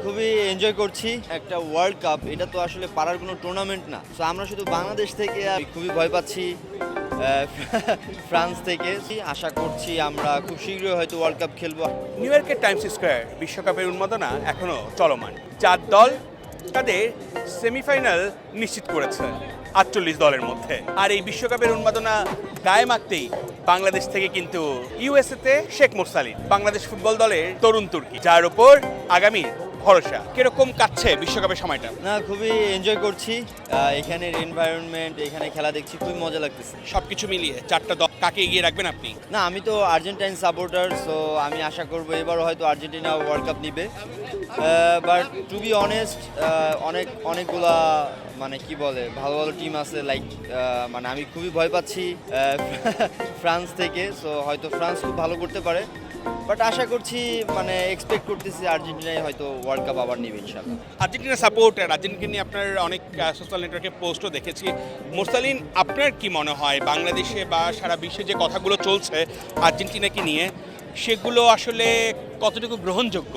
খুবই এনজয় করছি। একটা ওয়ার্ল্ড কাপ এটা তো আসলে পারার কোনো টুর্নামেন্ট না। সো আমরা শুধু বাংলাদেশ থেকে খুবই ভয় পাচ্ছি ফ্রান্স থেকে। আশা করছি আমরা খুব শীঘ্রই হয়তো ওয়ার্ল্ড কাপ খেলবো। নিউ ইয়র্কের টাইমস স্কোয়ার বিশ্বকাপের উন্মাদনা এখনো চলমান। 4 দল তাদের সেমিফাইনাল নিশ্চিত করেছে 48 দলের মধ্যে। আর এই বিশ্বকাপের উন্মাদনা গায়ে মাখতেই বাংলাদেশ থেকে কিন্তু ইউএসএতে শেখ মোরসালিন, বাংলাদেশ ফুটবল দলের তরুণ তুর্কি, যার উপর আগামী ভরসা। কিরকম কাটছে বিশ্বকাপের সময়টা? না, খুবই এনজয় করছি। এখানের এনভায়রনমেন্ট, এখানে খেলা দেখছি, খুবই মজা লাগতেছে। সবকিছু মিলিয়ে 4টা দল কাকে এগিয়ে রাখবেন আপনি? না, আমি তো আর্জেন্টাইন সাপোর্টার, সো আমি আশা করবো এবারও হয়তো আর্জেন্টিনা ওয়ার্ল্ড কাপ নিবে। বাট টু বি অনেস্ট, অনেকগুলা মানে কি বলে ভালো ভালো টিম আছে, লাইক মানে আমি খুবই ভয় পাচ্ছি ফ্রান্স থেকে। সো হয়তো ফ্রান্স খুব ভালো করতে পারে, বাট আশা করছি মানে এক্সপেক্ট করতেছি আর্জেন্টিনায় হয়তো ওয়ার্ল্ড কাপ আবার নেবে ইনশাআল্লাহ। আর্জেন্টিনা সাপোর্টার, আর্জেন্টিনা নিয়ে আপনার অনেক সোশ্যাল নেটওয়ার্কে পোস্টও দেখেছি। মোরসালিন, আপনার কি মনে হয় বাংলাদেশে বা সারা বিশ্বে যে কথাগুলো চলছে আর্জেন্টিনাকে নিয়ে, সেগুলো আসলে কতটুকু গ্রহণযোগ্য?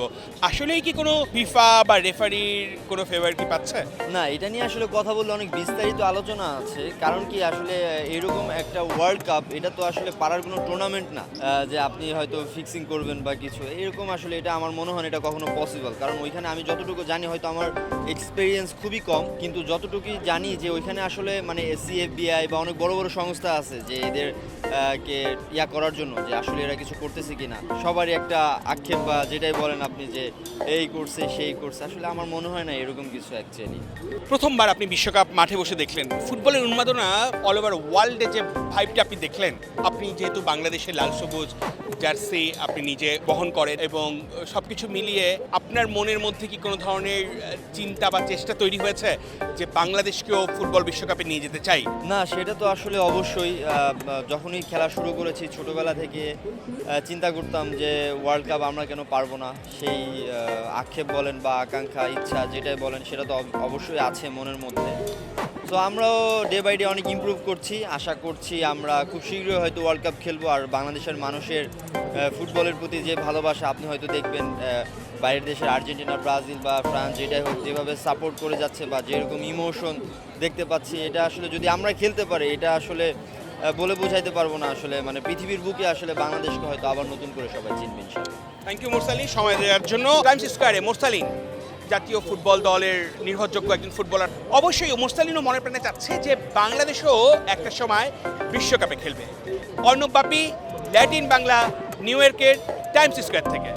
আসলেই কি কোনো ফিফা বা রেফারির কোনো ফেভার কি পাচ্ছে? না, এটা নিয়ে আসলে কথা বললে অনেক বিস্তারিত আলোচনা আছে। কারণ কি আসলে এরকম একটা ওয়ার্ল্ড কাপ এটা তো আসলে পারার কোনো টুর্নামেন্ট না যে আপনি হয়তো ফিক্সিং করবেন বা কিছু এরকম। আসলে এটা আমার মনে হয় না এটা কখনো পসিবল। কারণ ওইখানে আমি যতটুকু জানি, হয়তো আমার এক্সপিরিয়েন্স খুবই কম, কিন্তু যতটুকুই জানি যে ওইখানে আসলে মানে সিএফবিআই বা অনেক বড় বড় সংস্থা আছে যে এদের কে ইয়া করার জন্য যে আসলে এরা কিছু করতেছে কিনা। সবারই একটা আক্ষেপ বা যেটাই বলেন আপনি যে এই করছে সেই করছে, আসলে আমার মনে হয় না এরকম কিছু অ্যাকচুয়ালি। প্রথমবার আপনি বিশ্বকাপ মাঠে বসে দেখলেন, ফুটবলের উন্মাদনা অল ওভার ওয়ার্ল্ডে যে ভাইবটা আপনি দেখলেন, আপনি যেহেতু বাংলাদেশের লাল সবুজ জার্সি আপনি নিজে বহন করেন, এবং সব কিছু মিলিয়ে আপনার মনের মধ্যে কি কোনো ধরনের চিন্তা বা চেষ্টা তৈরি হয়েছে যে বাংলাদেশকেও ফুটবল বিশ্বকাপে নিয়ে যেতে চাই? না, সেটা তো আসলে অবশ্যই। যখনই খেলা শুরু করেছি ছোটোবেলা থেকে চিন্তা করতাম যে ওয়ার্ল্ড কাপ আমরা কেন পারবো না। সেই আক্ষেপ বলেন বা আকাঙ্ক্ষা, ইচ্ছা যেটাই বলেন, সেটা তো অবশ্যই আছে মনের মধ্যে। তো আমরাও ডে বাই ডে অনেক ইমপ্রুভ করছি। আশা করছি আমরা খুব শীঘ্রই হয়তো ওয়ার্ল্ড কাপ খেলবো। আর বাংলাদেশের মানুষের ফুটবলের প্রতি যে ভালোবাসা আপনি হয়তো দেখবেন বাইরের দেশের আর্জেন্টিনা, ব্রাজিল বা ফ্রান্স যেটাই হোক, যেভাবে সাপোর্ট করে যাচ্ছে বা যেরকম ইমোশন দেখতে পাচ্ছি, এটা আসলে যদি আমরা খেলতে পারি, এটা আসলে বলে বোঝাইতে পারবো না। আসলে মানে পৃথিবীর বুকে আসলে বাংলাদেশকে হয়তো আবার নতুন করে সবাই চিনবে ইনশাআল্লাহ। থ্যাংক ইউ মোরসালিন সময় দেওয়ার জন্য। টাইমস স্কোয়ারে মোরসালিন জাতীয় ফুটবল দলের নির্ভরযোগ্য একজন ফুটবলার। অবশ্যই মোরসালিনও মনে প্রাণে চাচ্ছে যে বাংলাদেশও একটা সময় বিশ্বকাপে খেলবে। অর্ণব বাপি, ল্যাটিন বাংলা, নিউ ইয়র্কের টাইমস স্কোয়ার থেকে।